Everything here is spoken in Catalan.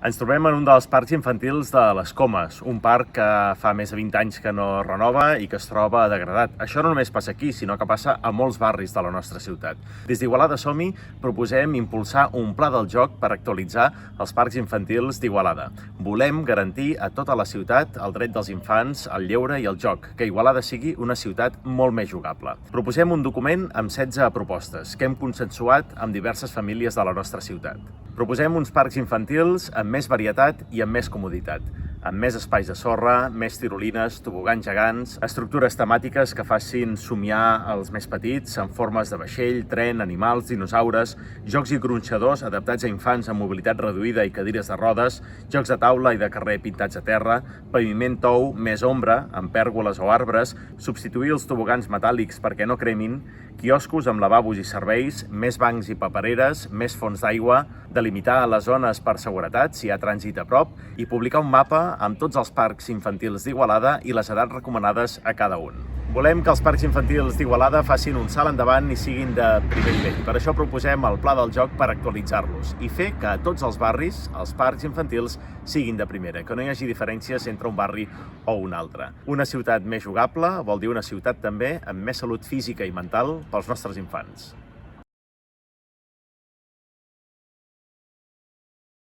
Ens trobem en un dels parcs infantils de les Comes, un parc que fa més de 20 anys que no renova i que es troba degradat. Això no només passa aquí, sinó que passa a molts barris de la nostra ciutat. Des d'Igualada Som-hi proposem impulsar un pla del joc per actualitzar els parcs infantils d'Igualada. Volem garantir a tota la ciutat el dret dels infants al lleure i al joc, que Igualada sigui una ciutat molt més jugable. Proposem un document amb 16 propostes que hem consensuat amb diverses famílies de la nostra ciutat. Proposem uns parcs infantils amb més varietat i amb més comoditat, amb més espais de sorra, més tirolines, tobogans gegants, estructures temàtiques que facin somiar els més petits en formes de vaixell, tren, animals, dinosaures, jocs i gronxadors adaptats a infants amb mobilitat reduïda i cadires de rodes, jocs de taula i de carrer pintats a terra, paviment tou, més ombra, amb pèrgoles o arbres, substituir els tobogans metàl·lics perquè no cremin, quioscos amb lavabos i serveis, més bancs i papereres, més fons d'aigua, delimitar les zones per seguretat si hi ha trànsit a prop i publicar un mapa amb tots els parcs infantils d'Igualada i les edats recomanades a cada un. Volem que els parcs infantils d'Igualada facin un salt endavant i siguin de primer nivell. Per això proposem el pla del joc per actualitzar-los i fer que a tots els barris els parcs infantils siguin de primera, que no hi hagi diferències entre un barri o un altre. Una ciutat més jugable vol dir una ciutat també amb més salut física i mental pels nostres infants.